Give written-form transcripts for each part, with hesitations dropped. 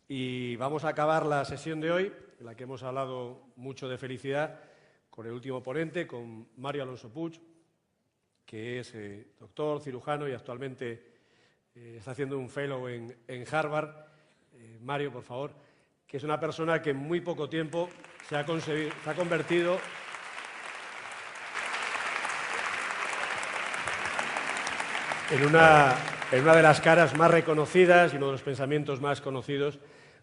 Y vamos a acabar la sesión de hoy, en la que hemos hablado mucho de felicidad, con el último ponente, con Mario Alonso Puig, que es doctor, cirujano y actualmente está haciendo un fellow en Harvard. Mario, por favor, que es una persona que en muy poco tiempo se ha convertido en una de las caras más reconocidas y uno de los pensamientos más conocidos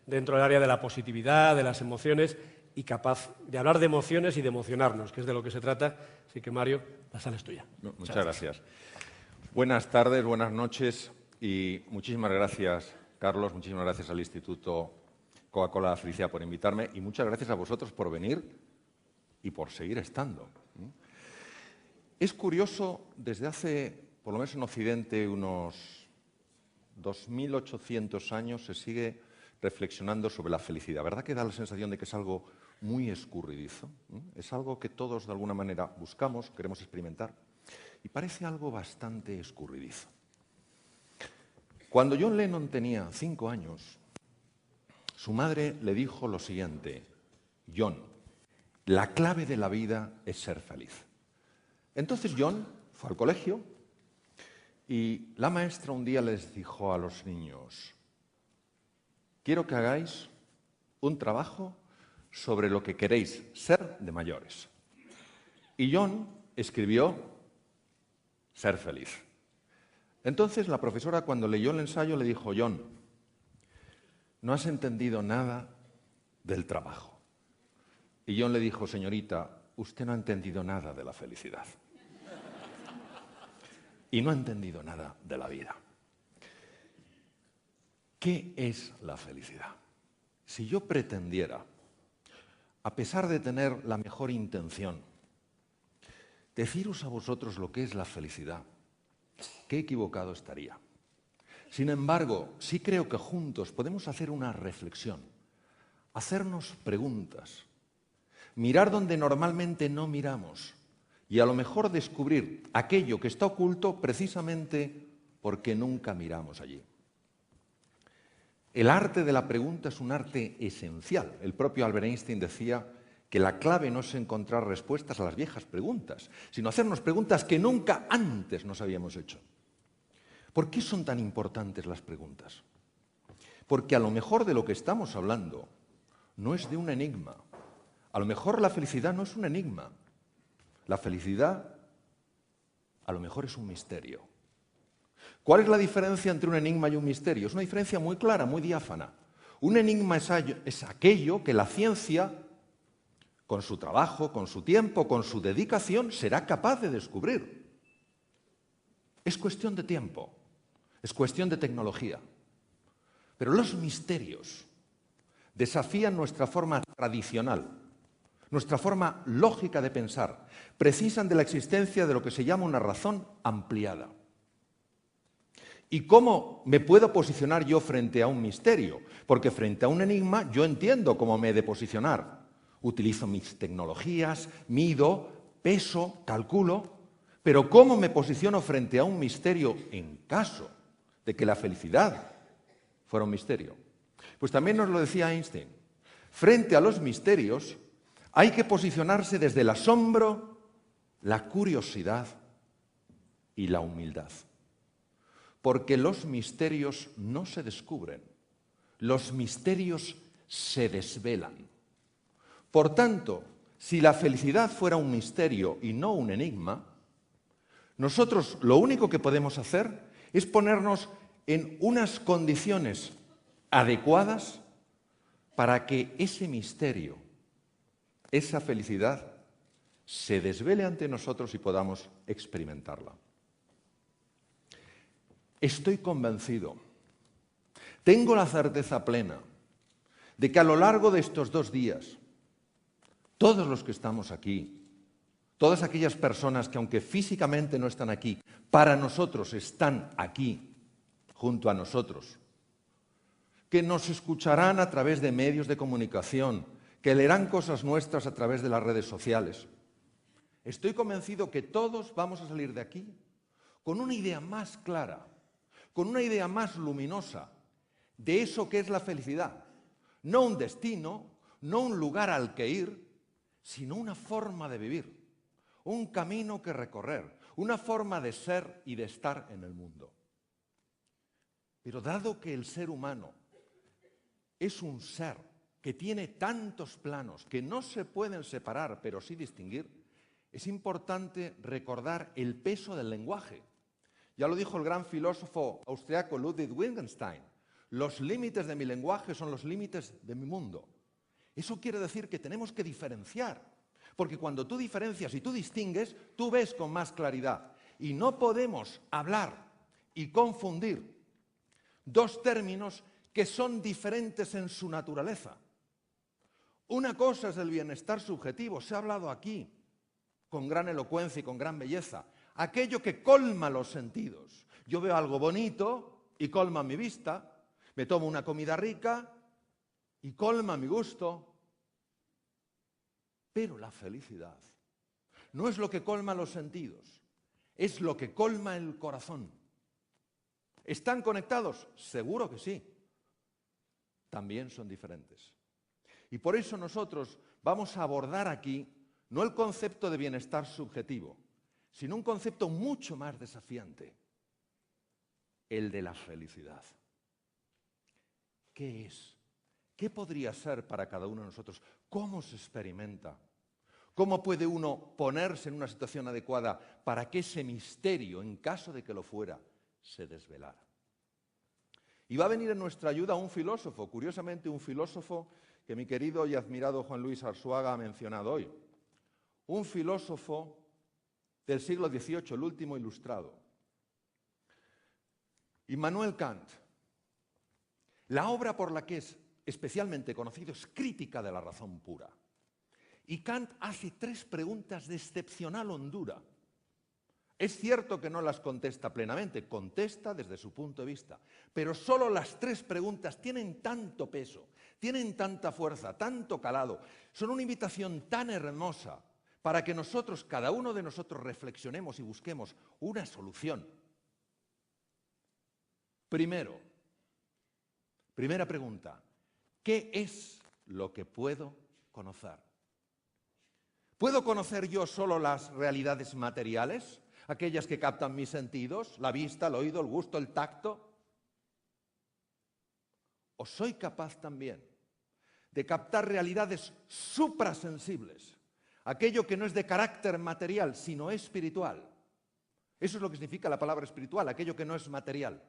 dentro del área de la positividad, de las emociones, y capaz de hablar de emociones y de emocionarnos, que es de lo que se trata. Así que, Mario, la sala es tuya. Muchas gracias. Buenas tardes, buenas noches y muchísimas gracias, Carlos, muchísimas gracias al Instituto Coca-Cola Felicidad por invitarme y muchas gracias a vosotros por venir y por seguir estando. Es curioso, desde hace, por lo menos en Occidente, unos 2.800 años se sigue reflexionando sobre la felicidad. ¿Verdad que da la sensación de que es algo muy escurridizo? Es algo que todos de alguna manera buscamos, queremos experimentar y parece algo bastante escurridizo. Cuando John Lennon tenía 5 años, su madre le dijo lo siguiente: John, la clave de la vida es ser feliz. Entonces John fue al colegio y la maestra un día les dijo a los niños: quiero que hagáis un trabajo sobre lo que queréis ser de mayores. Y John escribió ser feliz. Entonces la profesora, cuando leyó el ensayo, le dijo: John, no has entendido nada del trabajo. Y John le dijo: señorita, usted no ha entendido nada de la felicidad. Y no ha entendido nada de la vida. ¿Qué es la felicidad? Si yo pretendiera, a pesar de tener la mejor intención, deciros a vosotros lo que es la felicidad, qué equivocado estaría. Sin embargo, sí creo que juntos podemos hacer una reflexión, hacernos preguntas, mirar donde normalmente no miramos y a lo mejor descubrir aquello que está oculto precisamente porque nunca miramos allí. El arte de la pregunta es un arte esencial. El propio Albert Einstein decía que la clave no es encontrar respuestas a las viejas preguntas, sino hacernos preguntas que nunca antes nos habíamos hecho. ¿Por qué son tan importantes las preguntas? Porque a lo mejor de lo que estamos hablando no es de un enigma. A lo mejor la felicidad no es un enigma. La felicidad a lo mejor es un misterio. ¿Cuál es la diferencia entre un enigma y un misterio? Es una diferencia muy clara, muy diáfana. Un enigma es aquello que la ciencia, con su trabajo, con su tiempo, con su dedicación, será capaz de descubrir. Es cuestión de tiempo, es cuestión de tecnología. Pero los misterios desafían nuestra forma tradicional, nuestra forma lógica de pensar, precisan de la existencia de lo que se llama una razón ampliada. ¿Y cómo me puedo posicionar yo frente a un misterio? Porque frente a un enigma yo entiendo cómo me he de posicionar. Utilizo mis tecnologías, mido, peso, calculo, pero ¿cómo me posiciono frente a un misterio en caso de que la felicidad fuera un misterio? Pues también nos lo decía Einstein. Frente a los misterios hay que posicionarse desde el asombro, la curiosidad y la humildad. Porque los misterios no se descubren, los misterios se desvelan. Por tanto, si la felicidad fuera un misterio y no un enigma, nosotros lo único que podemos hacer es ponernos en unas condiciones adecuadas para que ese misterio, esa felicidad, se desvele ante nosotros y podamos experimentarla. Estoy convencido, tengo la certeza plena de que a lo largo de estos 2 días, todos los que estamos aquí, todas aquellas personas que aunque físicamente no están aquí, para nosotros están aquí, junto a nosotros, que nos escucharán a través de medios de comunicación, que leerán cosas nuestras a través de las redes sociales. Estoy convencido que todos vamos a salir de aquí con una idea más clara, con una idea más luminosa de eso que es la felicidad, no un destino, no un lugar al que ir, sino una forma de vivir, un camino que recorrer, una forma de ser y de estar en el mundo. Pero dado que el ser humano es un ser que tiene tantos planos que no se pueden separar, pero sí distinguir, es importante recordar el peso del lenguaje. Ya lo dijo el gran filósofo austriaco Ludwig Wittgenstein: los límites de mi lenguaje son los límites de mi mundo. Eso quiere decir que tenemos que diferenciar, porque cuando tú diferencias y tú distingues, tú ves con más claridad. Y no podemos hablar y confundir dos términos que son diferentes en su naturaleza. Una cosa es el bienestar subjetivo, se ha hablado aquí con gran elocuencia y con gran belleza, aquello que colma los sentidos. Yo veo algo bonito y colma mi vista, me tomo una comida rica y colma mi gusto. Pero la felicidad no es lo que colma los sentidos, es lo que colma el corazón. ¿Están conectados? Seguro que sí. También son diferentes. Y por eso nosotros vamos a abordar aquí no el concepto de bienestar subjetivo, sino un concepto mucho más desafiante: el de la felicidad. ¿Qué es? ¿Qué podría ser para cada uno de nosotros? ¿Cómo se experimenta? ¿Cómo puede uno ponerse en una situación adecuada para que ese misterio, en caso de que lo fuera, se desvelara? Y va a venir en nuestra ayuda un filósofo, curiosamente un filósofo que mi querido y admirado Juan Luis Arzuaga ha mencionado hoy. Un filósofo del siglo XVIII, el último ilustrado. Immanuel Kant. La obra por la que es especialmente conocido es Crítica de la razón pura. Y Kant hace 3 preguntas de excepcional hondura. Es cierto que no las contesta plenamente, contesta desde su punto de vista, pero solo las 3 preguntas tienen tanto peso, tienen tanta fuerza, tanto calado, son una invitación tan hermosa para que nosotros, cada uno de nosotros, reflexionemos y busquemos una solución. Primera pregunta: ¿qué es lo que puedo conocer? ¿Puedo conocer yo solo las realidades materiales? Aquellas que captan mis sentidos, la vista, el oído, el gusto, el tacto. ¿O soy capaz también de captar realidades suprasensibles? Aquello que no es de carácter material, sino espiritual. Eso es lo que significa la palabra espiritual, aquello que no es material.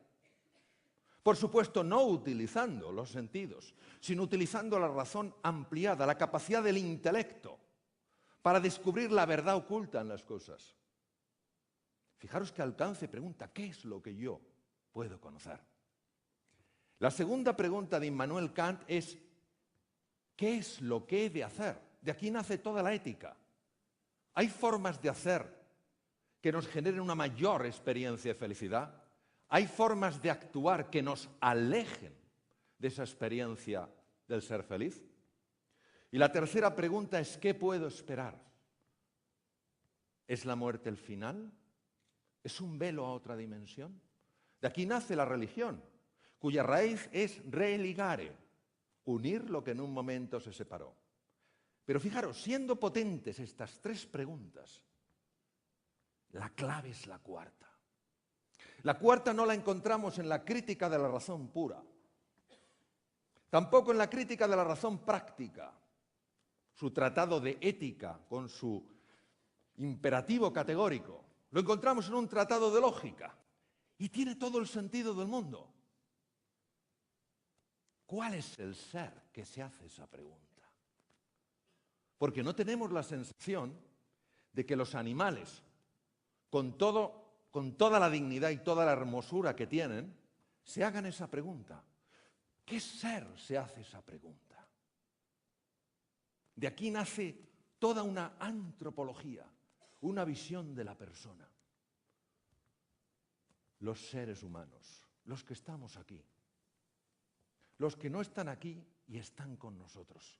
Por supuesto, no utilizando los sentidos, sino utilizando la razón ampliada, la capacidad del intelecto, para descubrir la verdad oculta en las cosas. Fijaros que alcance pregunta: ¿qué es lo que yo puedo conocer? La segunda pregunta de Immanuel Kant es: ¿qué es lo que he de hacer? De aquí nace toda la ética. ¿Hay formas de hacer que nos generen una mayor experiencia de felicidad? ¿Hay formas de actuar que nos alejen de esa experiencia del ser feliz? Y la tercera pregunta es: ¿qué puedo esperar? ¿Es la muerte el final? ¿Es un velo a otra dimensión? De aquí nace la religión, cuya raíz es religare, unir lo que en un momento se separó. Pero fijaros, siendo potentes estas 3 preguntas, la clave es la cuarta. La cuarta no la encontramos en la Crítica de la razón pura, tampoco en la Crítica de la razón práctica, su tratado de ética con su imperativo categórico. Lo encontramos en un tratado de lógica y tiene todo el sentido del mundo. ¿Cuál es el ser que se hace esa pregunta? Porque no tenemos la sensación de que los animales, con toda la dignidad y toda la hermosura que tienen, se hagan esa pregunta. ¿Qué ser se hace esa pregunta? De aquí nace toda una antropología, una visión de la persona. Los seres humanos, los que estamos aquí, los que no están aquí y están con nosotros.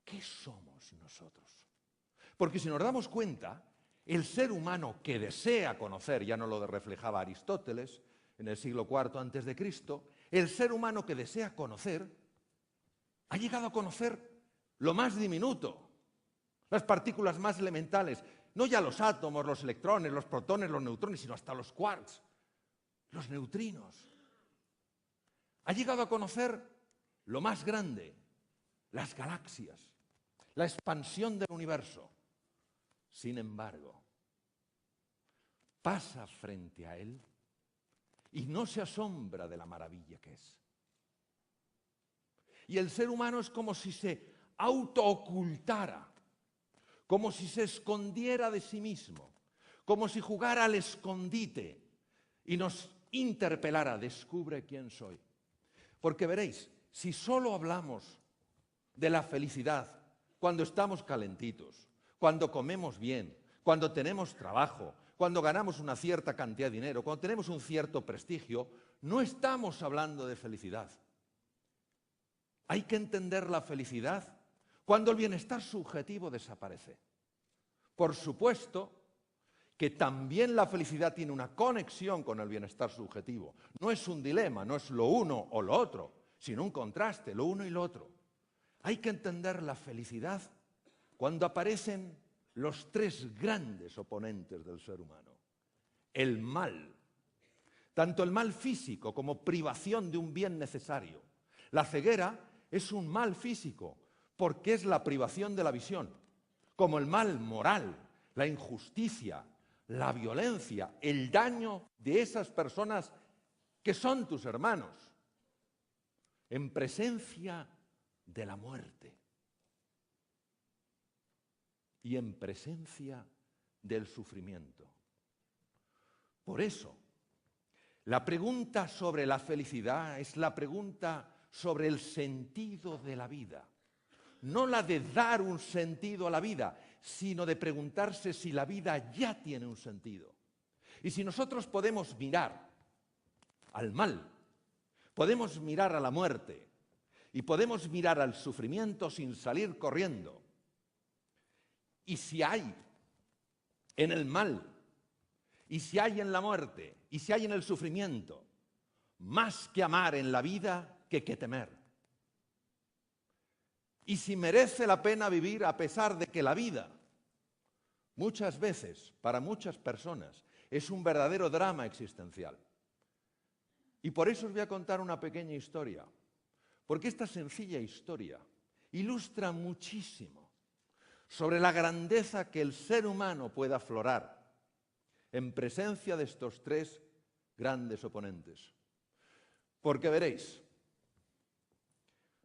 ¿Qué somos nosotros? Porque si nos damos cuenta, el ser humano que desea conocer, ya no lo reflejaba Aristóteles en el siglo IV a.C., el ser humano que desea conocer Ha llegado a conocer lo más diminuto, las partículas más elementales, no ya los átomos, los electrones, los protones, los neutrones, sino hasta los quarks, los neutrinos. Ha llegado a conocer lo más grande, las galaxias, la expansión del universo. Sin embargo, pasa frente a él y no se asombra de la maravilla que es. Y el ser humano es como si se autoocultara, como si se escondiera de sí mismo, como si jugara al escondite y nos interpelara: descubre quién soy. Porque veréis, si solo hablamos de la felicidad cuando estamos calentitos, cuando comemos bien, cuando tenemos trabajo, cuando ganamos una cierta cantidad de dinero, cuando tenemos un cierto prestigio, no estamos hablando de felicidad. Hay que entender la felicidad cuando el bienestar subjetivo desaparece. Por supuesto que también la felicidad tiene una conexión con el bienestar subjetivo. No es un dilema, no es lo uno o lo otro, sino un contraste, lo uno y lo otro. Hay que entender la felicidad cuando aparecen los tres grandes oponentes del ser humano. El mal, tanto el mal físico como privación de un bien necesario. La ceguera es un mal físico porque es la privación de la visión, como el mal moral, la injusticia, la violencia, el daño de esas personas que son tus hermanos, en presencia de la muerte y en presencia del sufrimiento. Por eso, la pregunta sobre la felicidad es la pregunta sobre el sentido de la vida. No la de dar un sentido a la vida, sino de preguntarse si la vida ya tiene un sentido. Y si nosotros podemos mirar al mal, podemos mirar a la muerte y podemos mirar al sufrimiento sin salir corriendo. Y si hay en el mal, y si hay en la muerte, y si hay en el sufrimiento, más que amar en la vida que temer. Y si merece la pena vivir a pesar de que la vida, muchas veces, para muchas personas, es un verdadero drama existencial. Y por eso os voy a contar una pequeña historia, porque esta sencilla historia ilustra muchísimo sobre la grandeza que el ser humano puede aflorar en presencia de estos tres grandes oponentes. Porque veréis,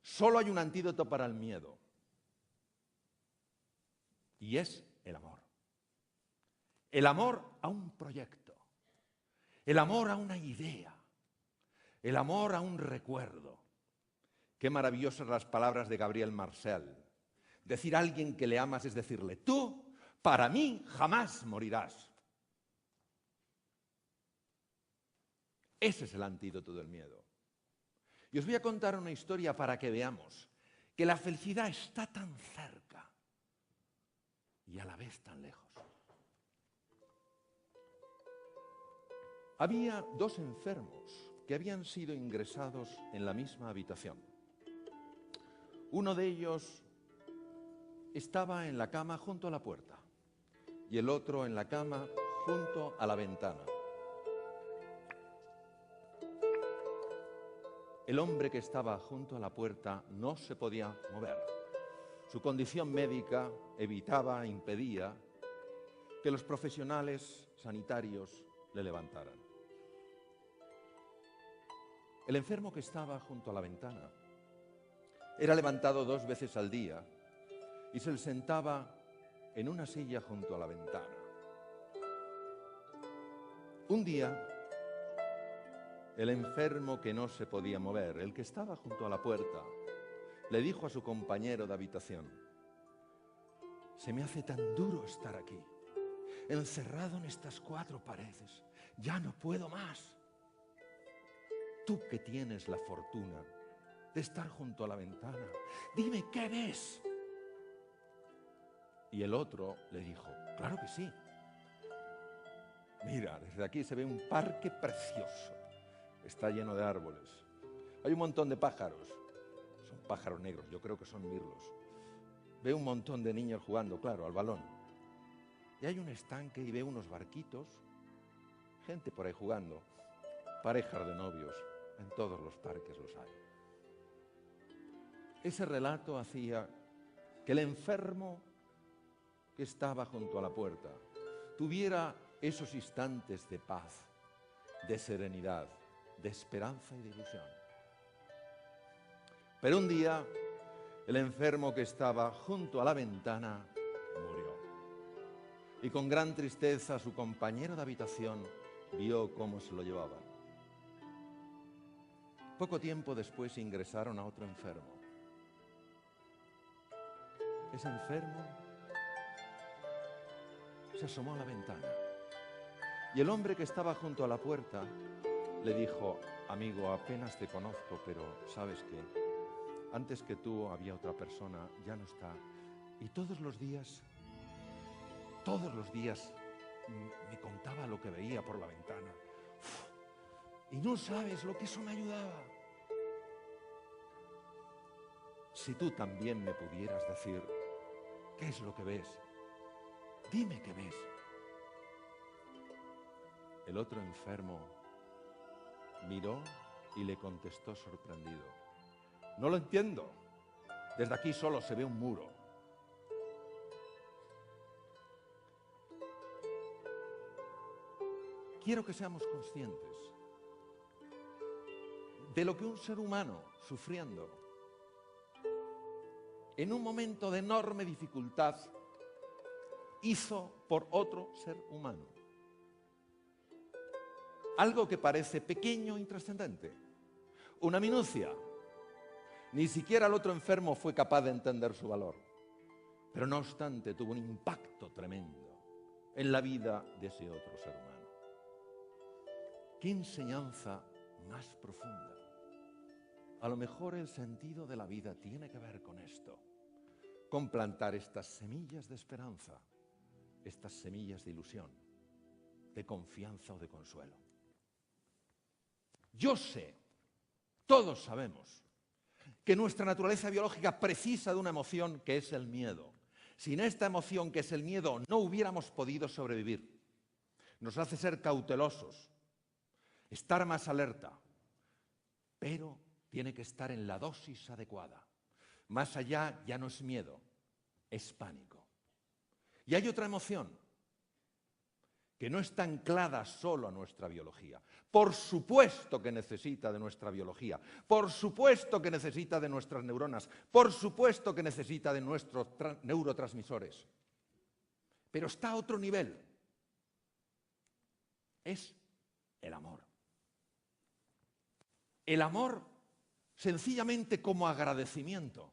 solo hay un antídoto para el miedo, y es el amor. El amor a un proyecto, el amor a una idea, el amor a un recuerdo. Qué maravillosas las palabras de Gabriel Marcel. Decir a alguien que le amas es decirle: tú, para mí, jamás morirás. Ese es el antídoto del miedo. Y os voy a contar una historia para que veamos que la felicidad está tan cerca y a la vez tan lejos. Había dos enfermos que habían sido ingresados en la misma habitación. Uno de ellos estaba en la cama junto a la puerta y el otro en la cama junto a la ventana. El hombre que estaba junto a la puerta no se podía mover. Su condición médica impedía que los profesionales sanitarios le levantaran. El enfermo que estaba junto a la ventana era levantado 2 veces al día y se sentaba en una silla junto a la ventana. Un día, el enfermo que no se podía mover, el que estaba junto a la puerta, le dijo a su compañero de habitación: se me hace tan duro estar aquí, encerrado en estas 4 paredes, ya no puedo más. Tú que tienes la fortuna de estar junto a la ventana, dime, ¿qué ves? Y el otro le dijo: claro que sí. Mira, desde aquí se ve un parque precioso. Está lleno de árboles. Hay un montón de pájaros. son pájaros negros, yo creo que son mirlos. Ve un montón de niños jugando, claro, al balón. Y hay un estanque y ve unos barquitos, gente por ahí jugando, parejas de novios, en todos los parques los hay. Ese relato hacía que el enfermo que estaba junto a la puerta tuviera esos instantes de paz, de serenidad, de esperanza y de ilusión. Pero un día, el enfermo que estaba junto a la ventana murió. Y con gran tristeza su compañero de habitación vio cómo se lo llevaban. Poco tiempo después ingresaron a otro enfermo. Ese enfermo se asomó a la ventana y el hombre que estaba junto a la puerta le dijo: amigo, apenas te conozco, pero ¿sabes qué? Antes que tú había otra persona, ya no está. Y todos los días me contaba lo que veía por la ventana. Y no sabes lo que eso me ayudaba. Si tú también me pudieras decir qué es lo que ves, dime qué ves. El otro enfermo miró y le contestó sorprendido: no lo entiendo. Desde aquí solo se ve un muro. Quiero que seamos conscientes de lo que un ser humano sufriendo en un momento de enorme dificultad hizo por otro ser humano. Algo que parece pequeño e intrascendente, una minucia. Ni siquiera el otro enfermo fue capaz de entender su valor. Pero no obstante tuvo un impacto tremendo en la vida de ese otro ser humano. ¿Qué enseñanza más profunda? A lo mejor el sentido de la vida tiene que ver con esto, con plantar estas semillas de esperanza, estas semillas de ilusión, de confianza o de consuelo. Yo sé, todos sabemos, que nuestra naturaleza biológica precisa de una emoción que es el miedo. Sin esta emoción que es el miedo no hubiéramos podido sobrevivir. Nos hace ser cautelosos, estar más alerta, pero tiene que estar en la dosis adecuada. Más allá ya no es miedo, es pánico. Y hay otra emoción que no está anclada solo a nuestra biología. Por supuesto que necesita de nuestra biología, por supuesto que necesita de nuestras neuronas, por supuesto que necesita de nuestros neurotransmisores. Pero está a otro nivel. Es el amor. El amor sencillamente como agradecimiento.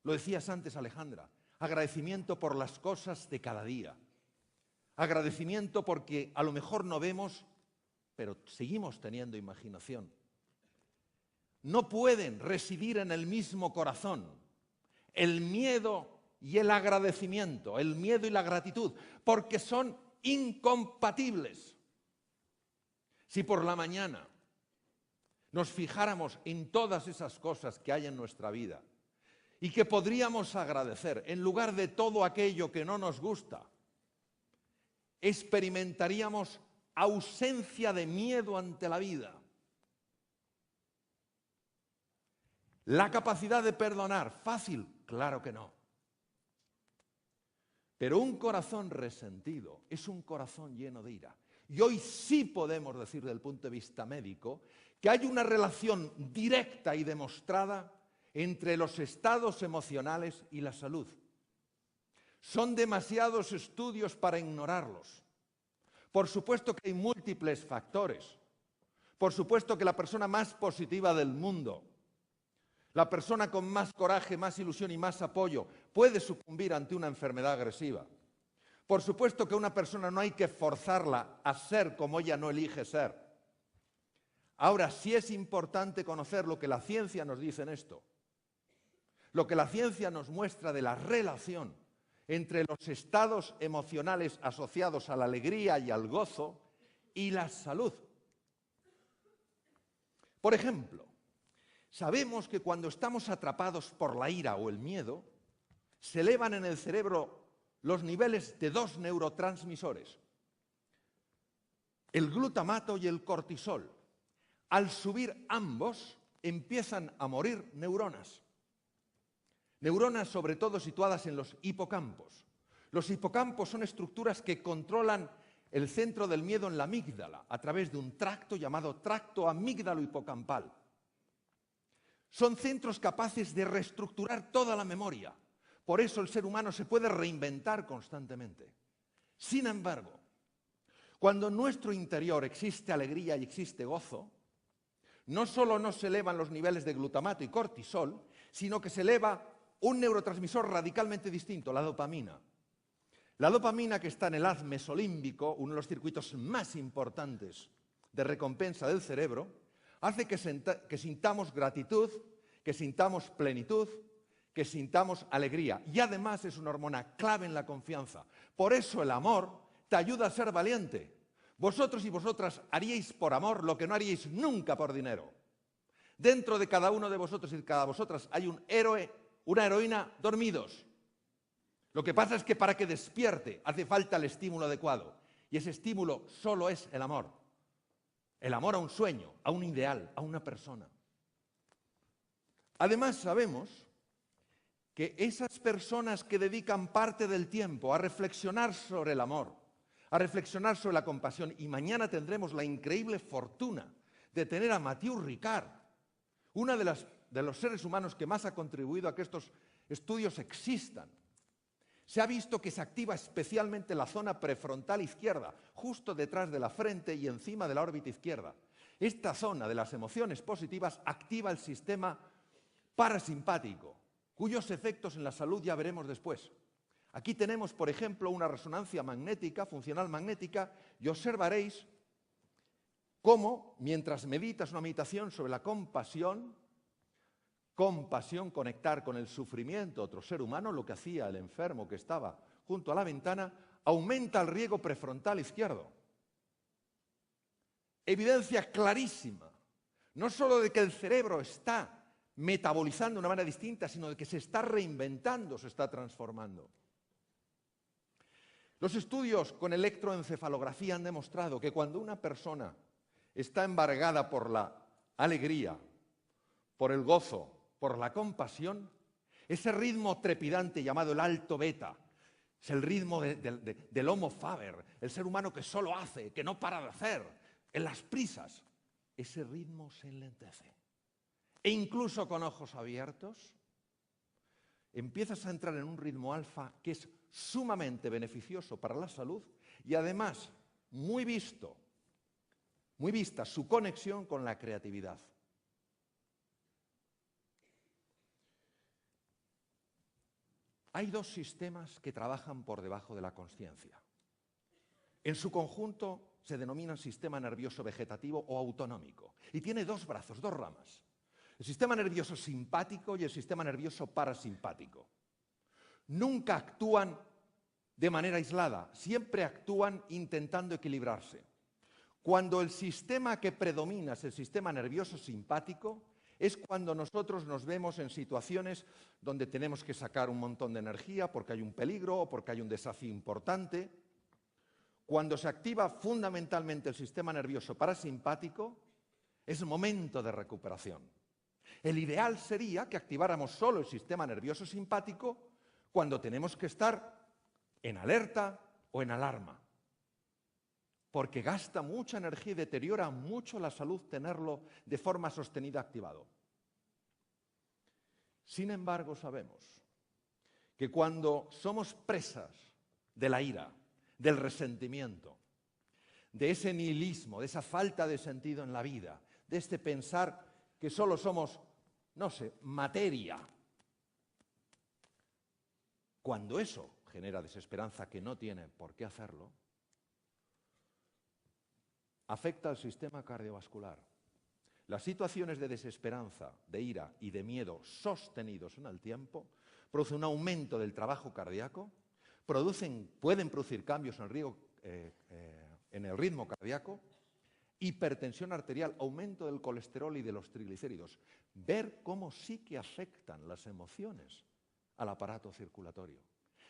Lo decías antes, Alejandra, agradecimiento por las cosas de cada día. Agradecimiento porque a lo mejor no vemos, pero seguimos teniendo imaginación. No pueden residir en el mismo corazón el miedo y el agradecimiento, el miedo y la gratitud, porque son incompatibles. Si por la mañana nos fijáramos en todas esas cosas que hay en nuestra vida y que podríamos agradecer en lugar de todo aquello que no nos gusta, experimentaríamos ausencia de miedo ante la vida. La capacidad de perdonar, fácil, claro que no. Pero un corazón resentido es un corazón lleno de ira. Y hoy sí podemos decir desde el punto de vista médico que hay una relación directa y demostrada entre los estados emocionales y la salud. Son demasiados estudios para ignorarlos. Por supuesto que hay múltiples factores. Por supuesto que la persona más positiva del mundo, la persona con más coraje, más ilusión y más apoyo, puede sucumbir ante una enfermedad agresiva. Por supuesto que a una persona no hay que forzarla a ser como ella no elige ser. Ahora, sí es importante conocer lo que la ciencia nos dice en esto. Lo que la ciencia nos muestra de la relación entre los estados emocionales asociados a la alegría y al gozo y la salud. Por ejemplo, Sabemos que cuando estamos atrapados por la ira o el miedo, se elevan en el cerebro los niveles de dos neurotransmisores, el glutamato y el cortisol. Al subir ambos, empiezan a morir neuronas. Neuronas sobre todo situadas en los hipocampos. Los hipocampos son estructuras que controlan el centro del miedo en la amígdala a través de un tracto llamado tracto amígdalo-hipocampal. Son centros capaces de reestructurar toda la memoria. Por eso el ser humano se puede reinventar constantemente. Sin embargo, cuando en nuestro interior existe alegría y existe gozo, no solo no se elevan los niveles de glutamato y cortisol, sino que se eleva un neurotransmisor radicalmente distinto, la dopamina. La dopamina, que está en el haz mesolímbico, uno de los circuitos más importantes de recompensa del cerebro, hace que sintamos gratitud, que sintamos plenitud, que sintamos alegría. Y además es una hormona clave en la confianza. Por eso el amor te ayuda a ser valiente. Vosotros y vosotras haríais por amor lo que no haríais nunca por dinero. Dentro de cada uno de vosotros y de cada vosotras hay un héroe, una heroína dormidos. Lo que pasa es que para que despierte hace falta el estímulo adecuado. Y ese estímulo solo es el amor. El amor a un sueño, a un ideal, a una persona. Además sabemos que esas personas que dedican parte del tiempo a reflexionar sobre el amor, a reflexionar sobre la compasión, y mañana tendremos la increíble fortuna de tener a Mathieu Ricard, uno de los seres humanos que más ha contribuido a que estos estudios existan. Se ha visto que se activa especialmente la zona prefrontal izquierda, justo detrás de la frente y encima de la órbita izquierda. Esta zona de las emociones positivas activa el sistema parasimpático, cuyos efectos en la salud ya veremos después. Aquí tenemos, por ejemplo, una resonancia magnética, funcional magnética, y observaréis cómo, mientras meditas una meditación sobre la compasión, conectar con el sufrimiento de otro ser humano, lo que hacía el enfermo que estaba junto a la ventana, aumenta el riego prefrontal izquierdo. Evidencia clarísima, no solo de que el cerebro está metabolizando de una manera distinta, sino de que se está reinventando, se está transformando. Los estudios con electroencefalografía han demostrado que cuando una persona está embargada por la alegría, por el gozo, por la compasión, ese ritmo trepidante llamado el alto beta, es el ritmo del Homo faber, el ser humano que solo hace, que no para de hacer, en las prisas, ese ritmo se enlentece. E incluso con ojos abiertos, empiezas a entrar en un ritmo alfa que es sumamente beneficioso para la salud y además muy vista su conexión con la creatividad. Hay dos sistemas que trabajan por debajo de la consciencia. En su conjunto se denominan sistema nervioso vegetativo o autonómico y tiene dos brazos, dos ramas. El sistema nervioso simpático y el sistema nervioso parasimpático. Nunca actúan de manera aislada, siempre actúan intentando equilibrarse. Cuando el sistema que predomina es el sistema nervioso simpático, es cuando nosotros nos vemos en situaciones donde tenemos que sacar un montón de energía porque hay un peligro o porque hay un desafío importante. Cuando se activa fundamentalmente el sistema nervioso parasimpático, es momento de recuperación. El ideal sería que activáramos solo el sistema nervioso simpático cuando tenemos que estar en alerta o en alarma, porque gasta mucha energía y deteriora mucho la salud tenerlo de forma sostenida activado. Sin embargo, sabemos que cuando somos presas de la ira, del resentimiento, de ese nihilismo, de esa falta de sentido en la vida, de este pensar que solo somos, no sé, materia, cuando eso genera desesperanza, que no tiene por qué hacerlo, afecta al sistema cardiovascular. Las situaciones de desesperanza, de ira y de miedo sostenidos en el tiempo producen un aumento del trabajo cardíaco, pueden producir cambios en el ritmo cardíaco hipertensión arterial, aumento del colesterol y de los triglicéridos. Ver cómo sí que afectan las emociones al aparato circulatorio.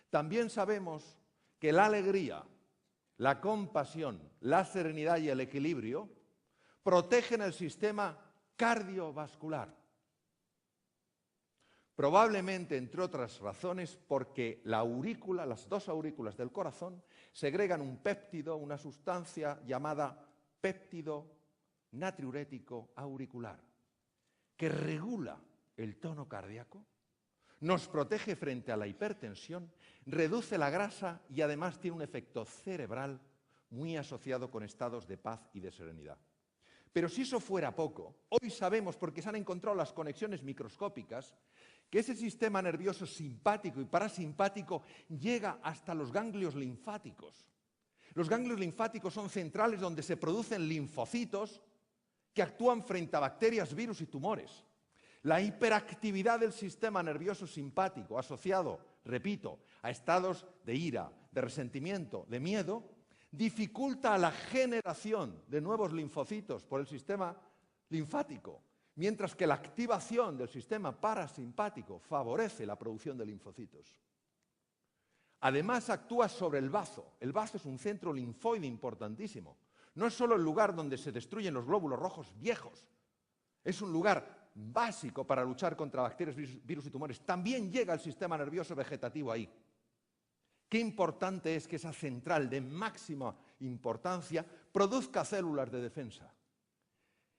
También sabemos que la alegría, la compasión, la serenidad y el equilibrio protegen el sistema cardiovascular. Probablemente, entre otras razones, porque las dos aurículas del corazón segregan un péptido, una sustancia llamada péptido natriurético auricular, que regula el tono cardíaco, nos protege frente a la hipertensión, reduce la grasa y además tiene un efecto cerebral muy asociado con estados de paz y de serenidad. Pero si eso fuera poco, hoy sabemos, porque se han encontrado las conexiones microscópicas, que ese sistema nervioso simpático y parasimpático llega hasta los ganglios linfáticos. Los ganglios linfáticos son centrales donde se producen linfocitos que actúan frente a bacterias, virus y tumores. La hiperactividad del sistema nervioso simpático asociado, repito, a estados de ira, de resentimiento, de miedo, dificulta la generación de nuevos linfocitos por el sistema linfático, mientras que la activación del sistema parasimpático favorece la producción de linfocitos. Además, actúa sobre el bazo. El bazo es un centro linfoide importantísimo. No es solo el lugar donde se destruyen los glóbulos rojos viejos, es un lugar básico para luchar contra bacterias, virus y tumores. También llega el sistema nervioso vegetativo ahí. Qué importante es que esa central de máxima importancia produzca células de defensa.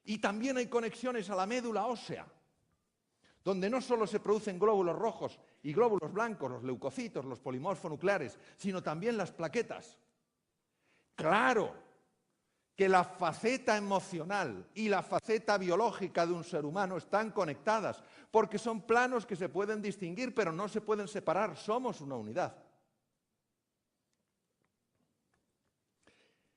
Y también hay conexiones a la médula ósea, donde no solo se producen glóbulos rojos y glóbulos blancos, los leucocitos, los polimorfonucleares, sino también las plaquetas. Claro que la faceta emocional y la faceta biológica de un ser humano están conectadas, porque son planos que se pueden distinguir, pero no se pueden separar, somos una unidad.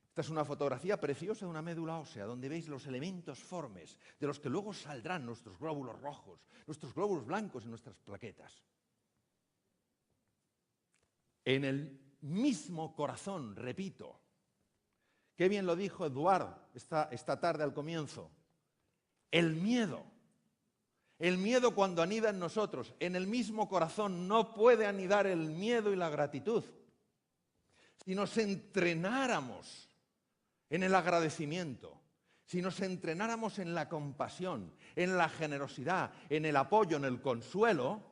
Esta es una fotografía preciosa de una médula ósea, donde veis los elementos formes, de los que luego saldrán nuestros glóbulos rojos, nuestros glóbulos blancos y nuestras plaquetas. En el mismo corazón, repito, qué bien lo dijo Eduard esta tarde al comienzo, el miedo cuando anida en nosotros, en el mismo corazón no puede anidar el miedo y la gratitud. Si nos entrenáramos en el agradecimiento, si nos entrenáramos en la compasión, en la generosidad, en el apoyo, en el consuelo,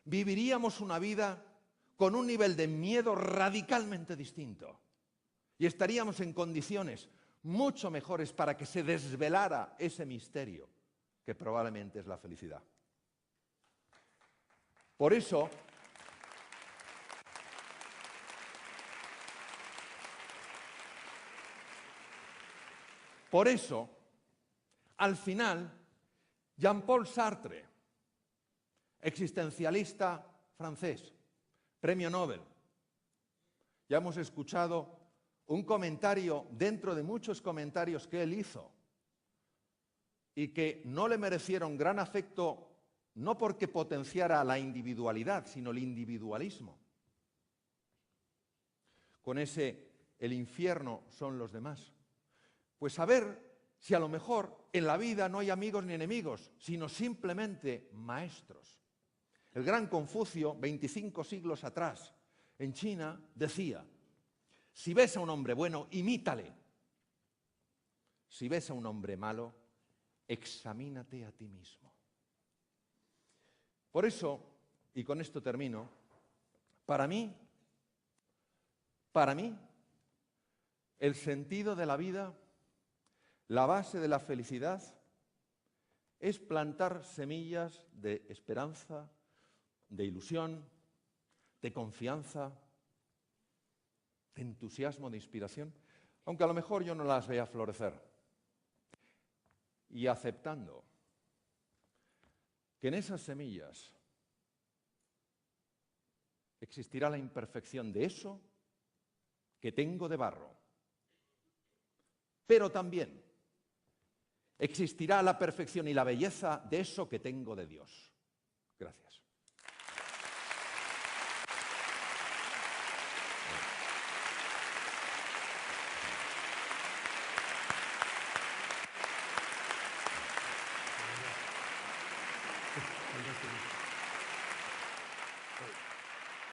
viviríamos una vida con un nivel de miedo radicalmente distinto y estaríamos en condiciones mucho mejores para que se desvelara ese misterio que probablemente es la felicidad. Por eso, al final, Jean-Paul Sartre, existencialista francés, premio Nobel, ya hemos escuchado un comentario dentro de muchos comentarios que él hizo y que no le merecieron gran afecto, no porque potenciara la individualidad, sino el individualismo. Con ese, el infierno son los demás. Pues a ver si a lo mejor en la vida no hay amigos ni enemigos, sino simplemente maestros. El gran Confucio, 25 siglos atrás, en China, decía: si ves a un hombre bueno, imítale. Si ves a un hombre malo, examínate a ti mismo. Por eso, y con esto termino, para mí, el sentido de la vida, la base de la felicidad, es plantar semillas de esperanza, de ilusión, de confianza, de entusiasmo, de inspiración, aunque a lo mejor yo no las vea florecer. Y aceptando que en esas semillas existirá la imperfección de eso que tengo de barro, pero también existirá la perfección y la belleza de eso que tengo de Dios. Gracias. Gracias.